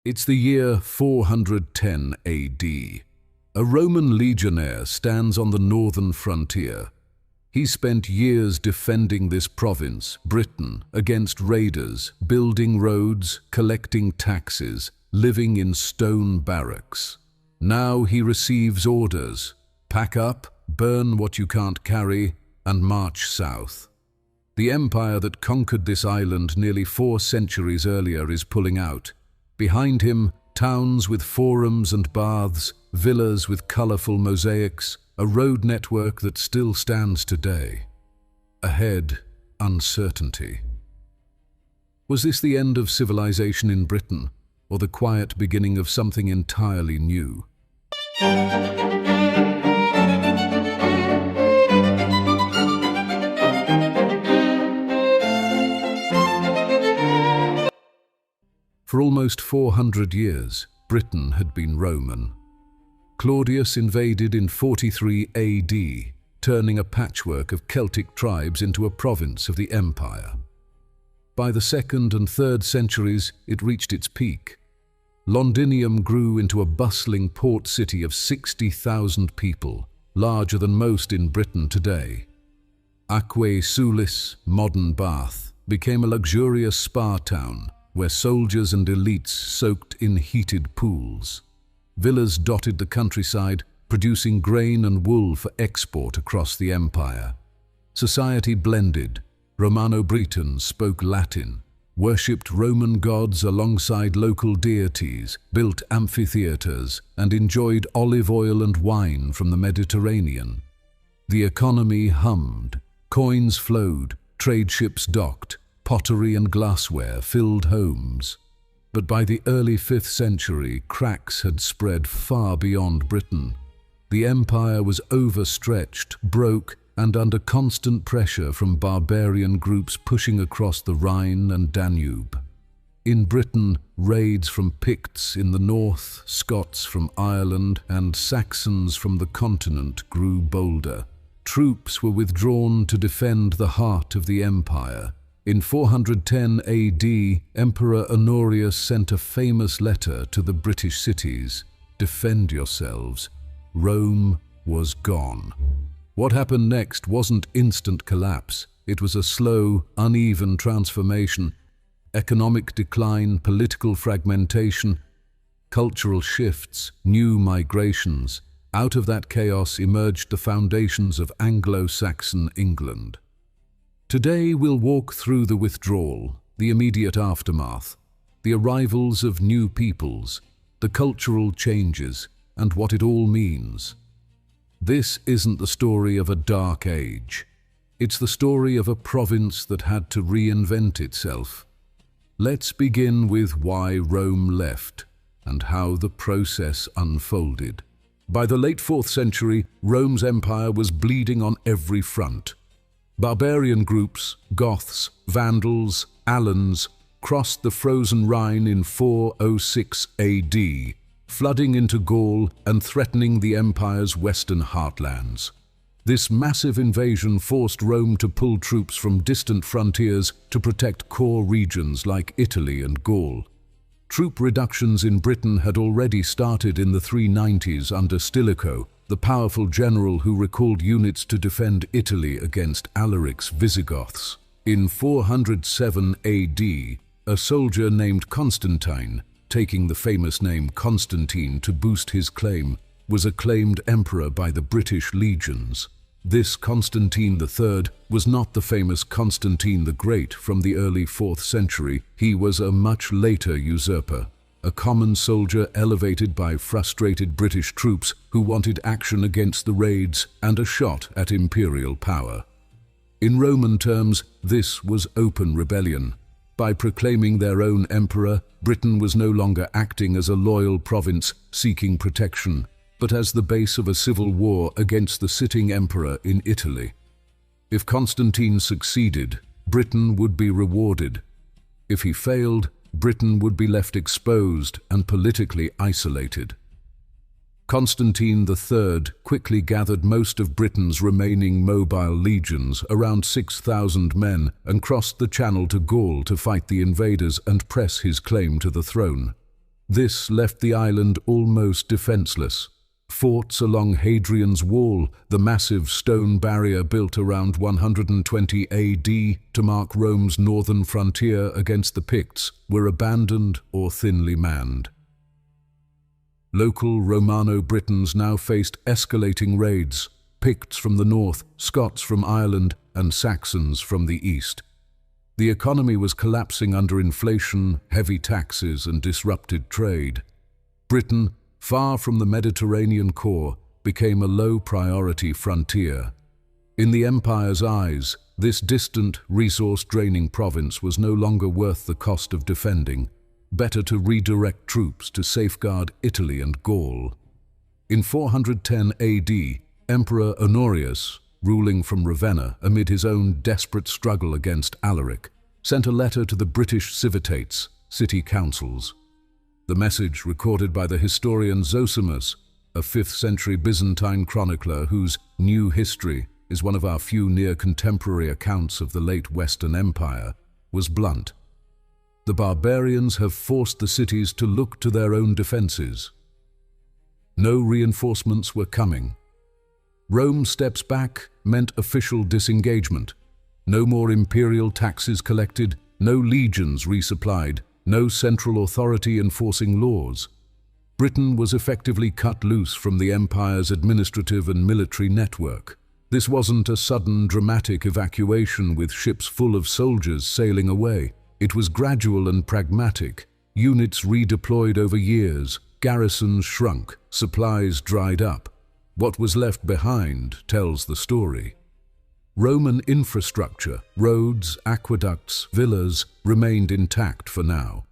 It's the year 410 AD. A Roman legionnaire stands on the northern frontier. He spent years defending this province, Britain, against raiders, building roads, collecting taxes, living in stone barracks. Now he receives orders: pack up, burn what you can't carry, and march south. The empire that conquered this island nearly 4 centuries earlier is pulling out. Behind him, towns with forums and baths, villas with colorful mosaics, a road network that still stands today. Ahead, uncertainty. Was this the end of civilization in Britain, or the quiet beginning of something entirely new? For almost 400 years, Britain had been Roman. Claudius invaded in 43 AD, turning a patchwork of Celtic tribes into a province of the empire. By the 2nd and 3rd centuries, it reached its peak. Londinium grew into a bustling port city of 60,000 people, larger than most in Britain today. Aquae Sulis, modern Bath, became a luxurious spa town, where soldiers and elites soaked in heated pools. Villas dotted the countryside, producing grain and wool for export across the empire. Society blended. Romano-Britons spoke Latin, worshipped Roman gods alongside local deities, built amphitheaters, and enjoyed olive oil and wine from the Mediterranean. The economy hummed. Coins flowed, trade ships docked, pottery and glassware filled homes. But by the early 5th century, cracks had spread far beyond Britain. The empire was overstretched, broke, and under constant pressure from barbarian groups pushing across the Rhine and Danube. In Britain, raids from Picts in the north, Scots from Ireland, and Saxons from the continent grew bolder. Troops were withdrawn to defend the heart of the empire. In 410 AD, Emperor Honorius sent a famous letter to the British cities: "Defend yourselves. Rome was gone." What happened next wasn't instant collapse. It was a slow, uneven transformation. Economic decline, political fragmentation, cultural shifts, new migrations. Out of that chaos emerged the foundations of Anglo-Saxon England. Today we'll walk through the withdrawal, the immediate aftermath, the arrivals of new peoples, the cultural changes, and what it all means. This isn't the story of a dark age. It's the story of a province that had to reinvent itself. Let's begin with why Rome left and how the process unfolded. By the late 4th century, Rome's empire was bleeding on every front. Barbarian groups, Goths, Vandals, Alans, crossed the frozen Rhine in 406 AD, flooding into Gaul and threatening the empire's western heartlands. This massive invasion forced Rome to pull troops from distant frontiers to protect core regions like Italy and Gaul. Troop reductions in Britain had already started in the 390s under Stilicho, the powerful general who recalled units to defend Italy against Alaric's Visigoths. In 407 AD, a soldier named Constantine, taking the famous name Constantine to boost his claim, was acclaimed emperor by the British legions. This Constantine III was not the famous Constantine the Great from the early 4th century. He was a much later usurper, a common soldier elevated by frustrated British troops who wanted action against the raids and a shot at imperial power. In Roman terms, this was open rebellion. By proclaiming their own emperor, Britain was no longer acting as a loyal province seeking protection, but as the base of a civil war against the sitting emperor in Italy. If Constantine succeeded, Britain would be rewarded. If he failed, Britain would be left exposed and politically isolated. Constantine III quickly gathered most of Britain's remaining mobile legions, around 6,000 men, and crossed the Channel to Gaul to fight the invaders and press his claim to the throne. This left the island almost defenseless. Forts along Hadrian's Wall, the massive stone barrier built around 120 AD to mark Rome's northern frontier against the Picts, were abandoned or thinly manned. Local Romano-Britons now faced escalating raids, Picts from the north, Scots from Ireland, and Saxons from the east. The economy was collapsing under inflation, heavy taxes, and disrupted trade. Britain, far from the Mediterranean core, became a low-priority frontier. In the empire's eyes, this distant, resource-draining province was no longer worth the cost of defending. Better to redirect troops to safeguard Italy and Gaul. In 410 AD, Emperor Honorius, ruling from Ravenna amid his own desperate struggle against Alaric, sent a letter to the British civitates, city councils. The message, recorded by the historian Zosimus, a 5th-century Byzantine chronicler whose New History is one of our few near-contemporary accounts of the late Western Empire, was blunt. The barbarians have forced the cities to look to their own defenses. No reinforcements were coming. Rome's steps back meant official disengagement. No more imperial taxes collected, no legions resupplied, no central authority enforcing laws. Britain was effectively cut loose from the empire's administrative and military network. This wasn't a sudden, dramatic evacuation with ships full of soldiers sailing away. It was gradual and pragmatic. Units redeployed over years, garrisons shrunk, supplies dried up. What was left behind tells the story. Roman infrastructure, roads, aqueducts, villas, remained intact for now.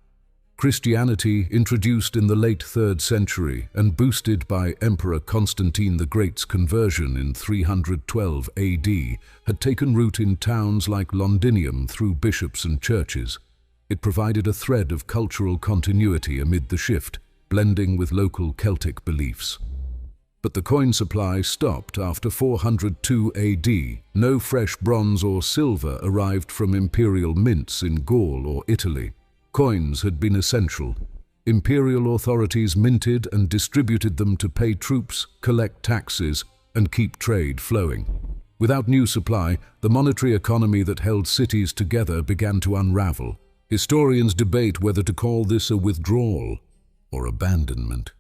Christianity, introduced in the late 3rd century and boosted by Emperor Constantine the Great's conversion in 312 AD, had taken root in towns like Londinium through bishops and churches. It provided a thread of cultural continuity amid the shift, blending with local Celtic beliefs. But the coin supply stopped after 402 AD. No fresh bronze or silver arrived from imperial mints in Gaul or Italy. Coins had been essential. Imperial authorities minted and distributed them to pay troops, collect taxes, and keep trade flowing. Without new supply, the monetary economy that held cities together began to unravel. Historians debate whether to call this a withdrawal or abandonment.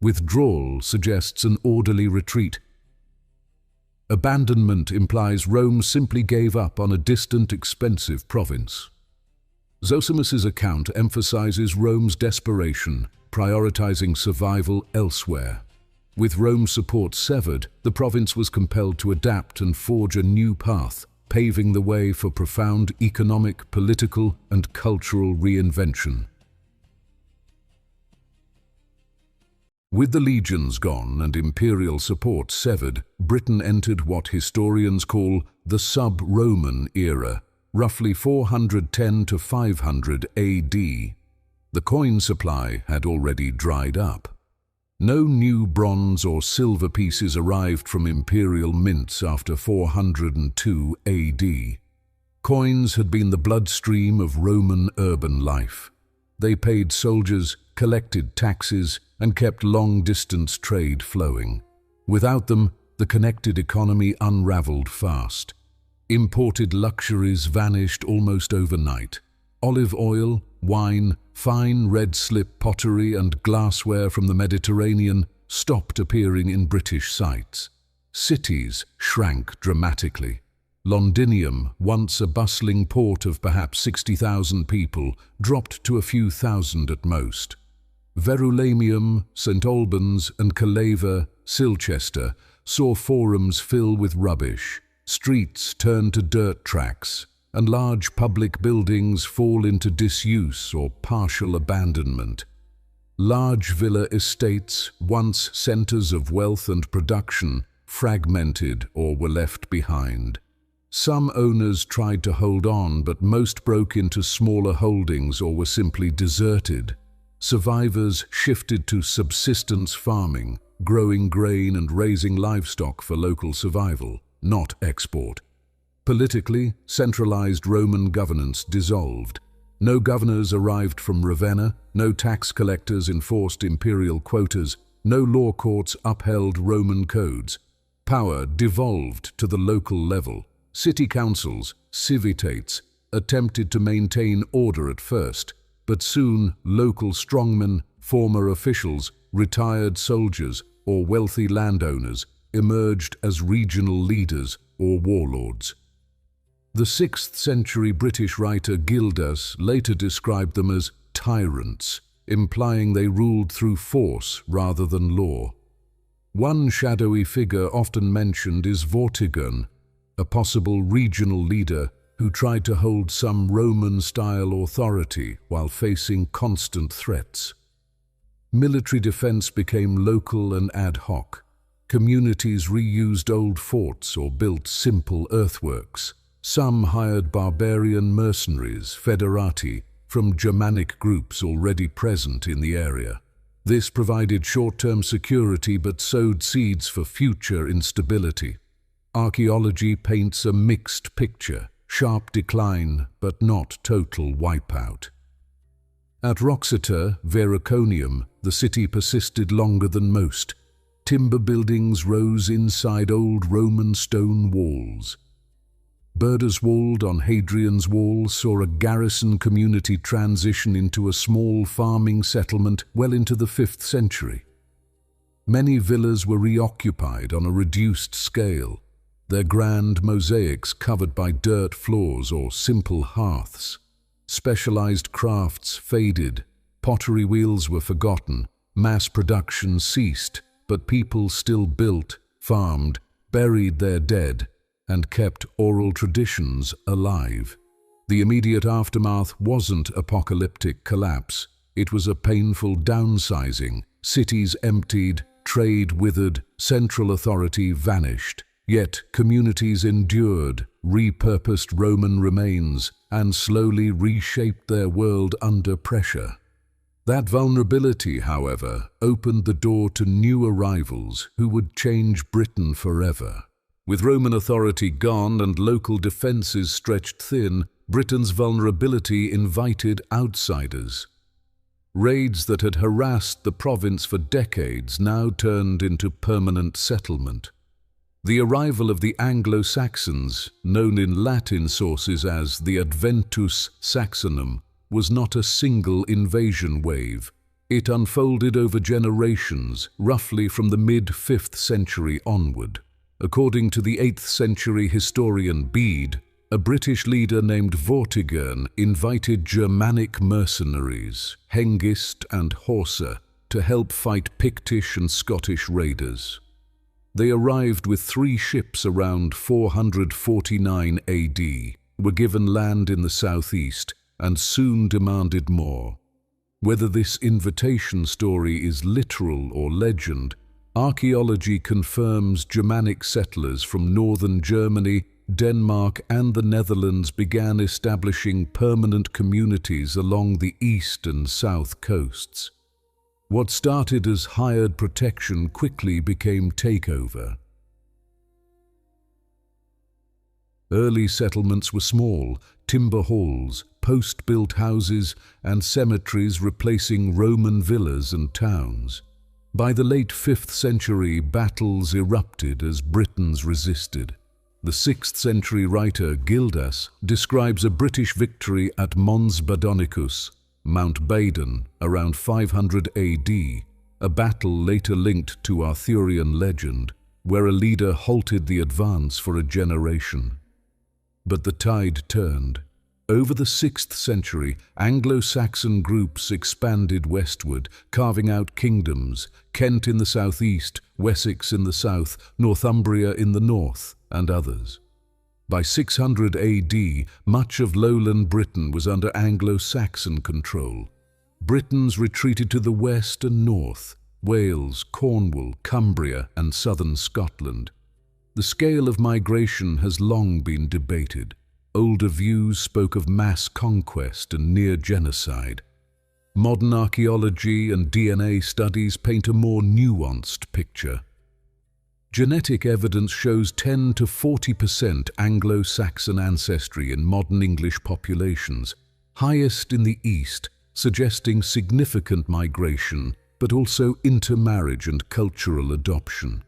Withdrawal suggests an orderly retreat. Abandonment implies Rome simply gave up on a distant, expensive province. Zosimus's account emphasizes Rome's desperation, prioritizing survival elsewhere. With Rome's support severed, the province was compelled to adapt and forge a new path, paving the way for profound economic, political, and cultural reinvention. With the legions gone and imperial support severed, Britain entered what historians call the sub-Roman era, roughly 410 to 500 AD. The coin supply had already dried up. No new bronze or silver pieces arrived from imperial mints after 402 AD. Coins had been the bloodstream of Roman urban life. They paid soldiers, collected taxes, and kept long-distance trade flowing. Without them, the connected economy unraveled fast. Imported luxuries vanished almost overnight. Olive oil, wine, fine red slip pottery, and glassware from the Mediterranean stopped appearing in British sites. Cities shrank dramatically. Londinium, once a bustling port of perhaps 60,000 people, dropped to a few thousand at most. Verulamium, St Albans, and Caleva, Silchester, saw forums fill with rubbish, streets turn to dirt tracks, and large public buildings fall into disuse or partial abandonment. Large villa estates, once centers of wealth and production, fragmented or were left behind. Some owners tried to hold on, but most broke into smaller holdings or were simply deserted. Survivors shifted to subsistence farming, growing grain and raising livestock for local survival, not export. Politically, centralized Roman governance dissolved. No governors arrived from Ravenna, no tax collectors enforced imperial quotas, no law courts upheld Roman codes. Power devolved to the local level. City councils, civitates, attempted to maintain order at first, but soon local strongmen, former officials, retired soldiers, or wealthy landowners emerged as regional leaders or warlords. The 6th century British writer Gildas later described them as tyrants, implying they ruled through force rather than law. One shadowy figure often mentioned is Vortigern, a possible regional leader who tried to hold some Roman-style authority while facing constant threats. Military defense became local and ad hoc. Communities reused old forts or built simple earthworks. Some hired barbarian mercenaries, foederati, from Germanic groups already present in the area. This provided short-term security but sowed seeds for future instability. Archaeology paints a mixed picture, sharp decline but not total wipeout. At Wroxeter, Vericonium, the city persisted longer than most. Timber buildings rose inside old Roman stone walls. Burdeswald on Hadrian's Wall saw a garrison community transition into a small farming settlement well into the 5th century. Many villas were reoccupied on a reduced scale, their grand mosaics covered by dirt floors or simple hearths. Specialized crafts faded, pottery wheels were forgotten, mass production ceased, but people still built, farmed, buried their dead, and kept oral traditions alive. The immediate aftermath wasn't apocalyptic collapse. It was a painful downsizing. Cities emptied, trade withered, central authority vanished. Yet communities endured, repurposed Roman remains, and slowly reshaped their world under pressure. That vulnerability, however, opened the door to new arrivals who would change Britain forever. With Roman authority gone and local defences stretched thin, Britain's vulnerability invited outsiders. Raids that had harassed the province for decades now turned into permanent settlement. The arrival of the Anglo-Saxons, known in Latin sources as the Adventus Saxonum, was not a single invasion wave. It unfolded over generations, roughly from the mid-5th century onward. According to the 8th century historian Bede, a British leader named Vortigern invited Germanic mercenaries, Hengist and Horsa, to help fight Pictish and Scottish raiders. They arrived with 3 ships around 449 AD, were given land in the southeast, and soon demanded more. Whether this invitation story is literal or legend, archaeology confirms Germanic settlers from northern Germany, Denmark and the Netherlands began establishing permanent communities along the east and south coasts. What started as hired protection quickly became takeover. Early settlements were small, timber halls, post-built houses and cemeteries replacing Roman villas and towns. By the late 5th century, battles erupted as Britons resisted. The 6th century writer Gildas describes a British victory at Mons Badonicus, Mount Badon, around 500 AD, a battle later linked to Arthurian legend, where a leader halted the advance for a generation. But the tide turned. Over the 6th century, Anglo-Saxon groups expanded westward, carving out kingdoms, Kent in the southeast, Wessex in the south, Northumbria in the north, and others. By 600 AD, much of lowland Britain was under Anglo-Saxon control. Britons retreated to the west and north, Wales, Cornwall, Cumbria, and southern Scotland. The scale of migration has long been debated. Older views spoke of mass conquest and near genocide. Modern archaeology and DNA studies paint a more nuanced picture. Genetic evidence shows 10 to 40% Anglo-Saxon ancestry in modern English populations. highest in the east, suggesting significant migration, but also intermarriage and cultural adoption.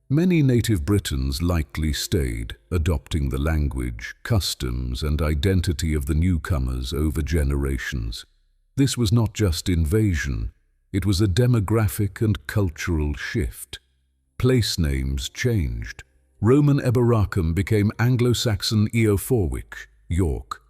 Many native Britons likely stayed, adopting the language, customs, and identity of the newcomers over generations. This was not just invasion, it was a demographic and cultural shift. Place names changed. Roman Eboracum became Anglo-Saxon Eoforwic, York.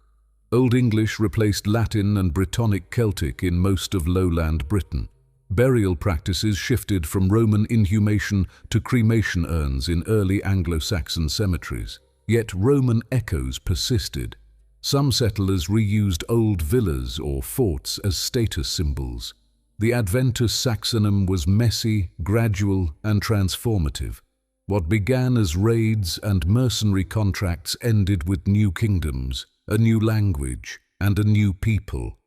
Old English replaced Latin and Brittonic Celtic in most of lowland Britain. Burial practices shifted from Roman inhumation to cremation urns in early Anglo-Saxon cemeteries. Yet Roman echoes persisted. Some settlers reused old villas or forts as status symbols. The Adventus Saxonum was messy, gradual, and transformative. What began as raids and mercenary contracts ended with new kingdoms, a new language, and a new people.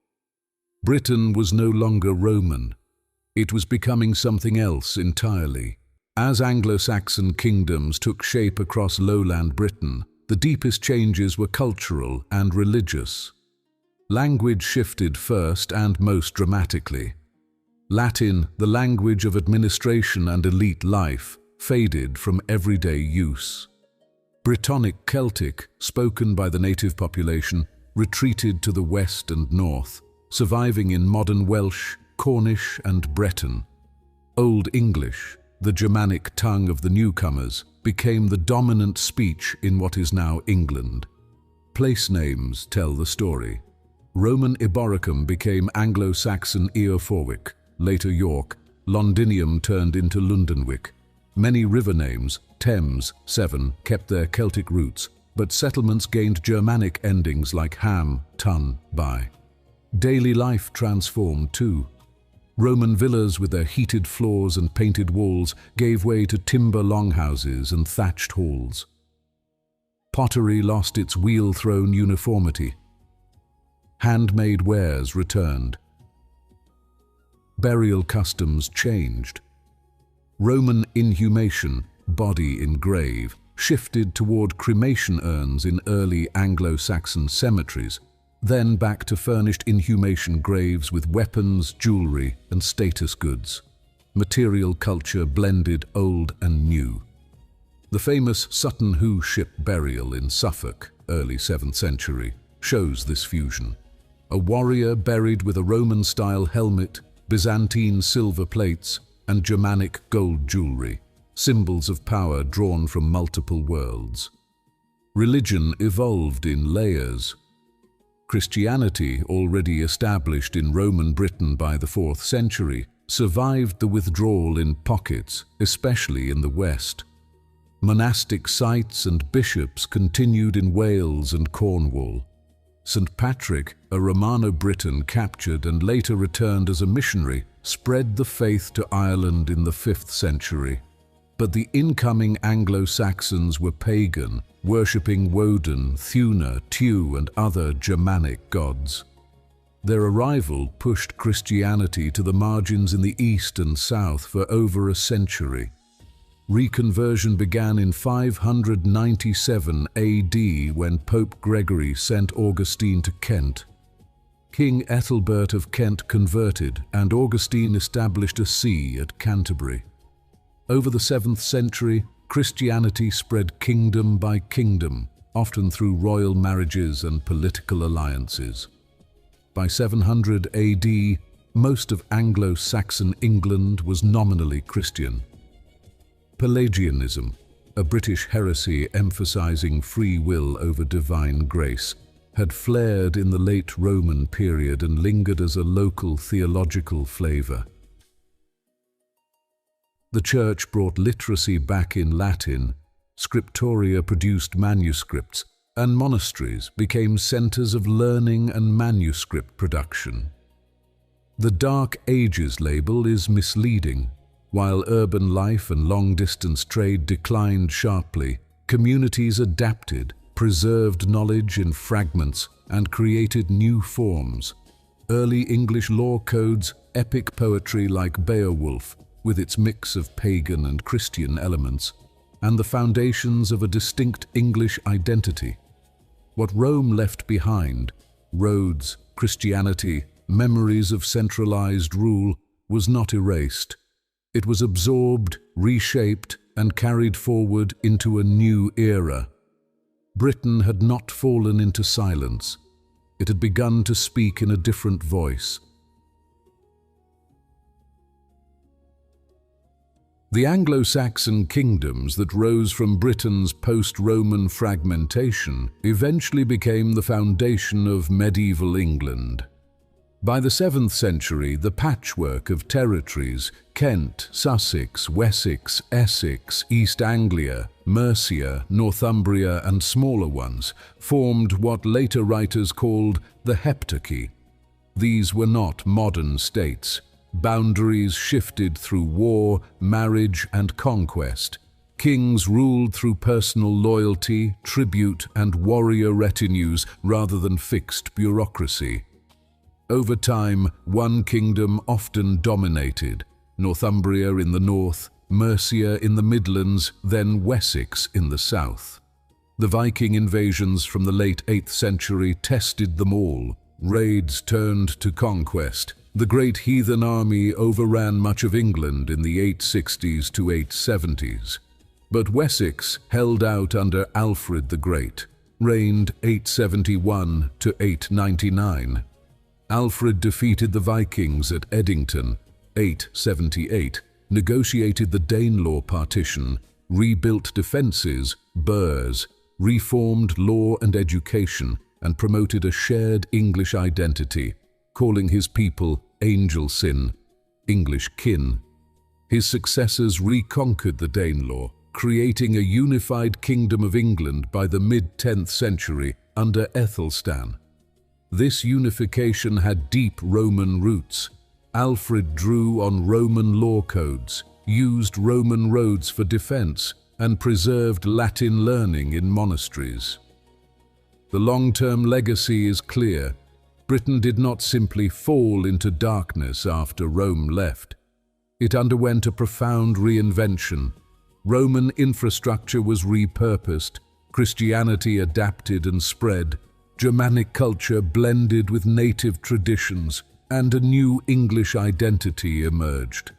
Britain was no longer Roman. It was becoming something else entirely. As Anglo-Saxon kingdoms took shape across lowland Britain, the deepest changes were cultural and religious. Language shifted first and most dramatically. Latin, the language of administration and elite life, faded from everyday use. Brittonic Celtic, spoken by the native population, retreated to the west and north, surviving in modern Welsh, Cornish, and Breton. Old English, the Germanic tongue of the newcomers, became the dominant speech in what is now England. Place names tell the story. Roman Eboracum became Anglo-Saxon Eoforwic, later York. Londinium turned into Lundenwic. Many river names, Thames, Severn, kept their Celtic roots, but settlements gained Germanic endings like Ham, Tun, By. Daily life transformed too. Roman villas with their heated floors and painted walls gave way to timber longhouses and thatched halls. Pottery lost its wheel-thrown uniformity. Handmade wares returned. Burial customs changed. Roman inhumation, body in grave, shifted toward cremation urns in early Anglo-Saxon cemeteries, then back to furnished inhumation graves with weapons, jewelry, and status goods. Material culture blended old and new. The famous Sutton Hoo ship burial in Suffolk, early 7th century, shows this fusion. A warrior buried with a Roman-style helmet, Byzantine silver plates, and Germanic gold jewelry, symbols of power drawn from multiple worlds. Religion evolved in layers. Christianity, already established in Roman Britain by the 4th century, survived the withdrawal in pockets, especially in the West. Monastic sites and bishops continued in Wales and Cornwall. St. Patrick, a Romano-Briton captured and later returned as a missionary, spread the faith to Ireland in the 5th century. But the incoming Anglo-Saxons were pagan, worshipping Woden, Thuna, Tiw, and other Germanic gods. Their arrival pushed Christianity to the margins in the east and south for over a century. Reconversion began in 597 AD when Pope Gregory sent Augustine to Kent. King Ethelbert of Kent converted, and Augustine established a see at Canterbury. Over the 7th century, Christianity spread kingdom by kingdom, often through royal marriages and political alliances. By 700 AD, most of Anglo-Saxon England was nominally Christian. Pelagianism, a British heresy emphasizing free will over divine grace, had flared in the late Roman period and lingered as a local theological flavor. The Church brought literacy back in Latin, scriptoria produced manuscripts, and monasteries became centers of learning and manuscript production. The Dark Ages label is misleading. While urban life and long-distance trade declined sharply, communities adapted, preserved knowledge in fragments, and created new forms. Early English law codes, epic poetry like Beowulf, with its mix of pagan and Christian elements, and the foundations of a distinct English identity. What Rome left behind, roads, Christianity, memories of centralized rule was not erased. It was absorbed, reshaped, and carried forward into a new era. Britain had not fallen into silence. It had begun to speak in a different voice. The Anglo-Saxon kingdoms that rose from Britain's post-Roman fragmentation eventually became the foundation of medieval England. By the 7th century, the patchwork of territories — Kent, Sussex, Wessex, Essex, East Anglia, Mercia, Northumbria, and smaller ones — formed what later writers called the Heptarchy. These were not modern states. Boundaries shifted through war, marriage, and conquest. Kings ruled through personal loyalty, tribute, and warrior retinues rather than fixed bureaucracy. Over time, one kingdom often dominated: Northumbria in the north, Mercia in the Midlands, then Wessex in the south. The Viking invasions from the late 8th century tested them all. Raids turned to conquest. The great heathen army overran much of England in the 860s to 870s. But Wessex held out under Alfred the Great, reigned 871 to 899. Alfred defeated the Vikings at Edington, 878, negotiated the Danelaw partition, rebuilt defences, burhs, reformed law and education, and promoted a shared English identity, calling his people Angel-sin, English kin. His successors reconquered the Danelaw, creating a unified kingdom of England by the mid-10th century under Aethelstan. This unification had deep Roman roots. Alfred drew on Roman law codes, used Roman roads for defense, and preserved Latin learning in monasteries. The long-term legacy is clear. Britain did not simply fall into darkness after Rome left. It underwent a profound reinvention. Roman infrastructure was repurposed, Christianity adapted and spread, Germanic culture blended with native traditions, and a new English identity emerged.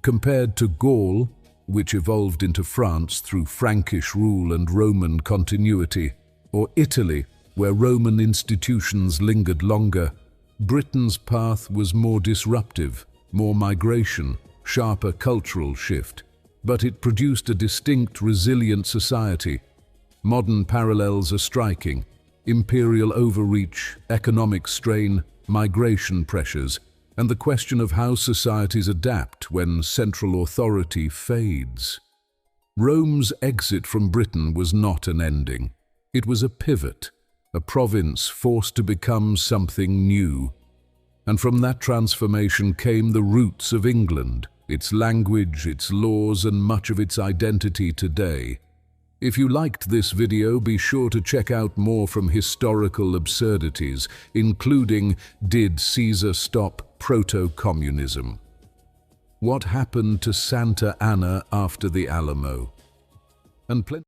Compared to Gaul, which evolved into France through Frankish rule and Roman continuity, or Italy, where Roman institutions lingered longer, Britain's path was more disruptive, more migration, sharper cultural shift. But it produced a distinct, resilient society. Modern parallels are striking: imperial overreach, economic strain, migration pressures, and the question of how societies adapt when central authority fades. Rome's exit from Britain was not an ending. It was a pivot, a province forced to become something new. And from that transformation came the roots of England, its language, its laws, and much of its identity today. If you liked this video, be sure to check out more from historical absurdities, including Did Caesar Stop Proto-Communism? What happened to Santa Anna after the Alamo? And plenty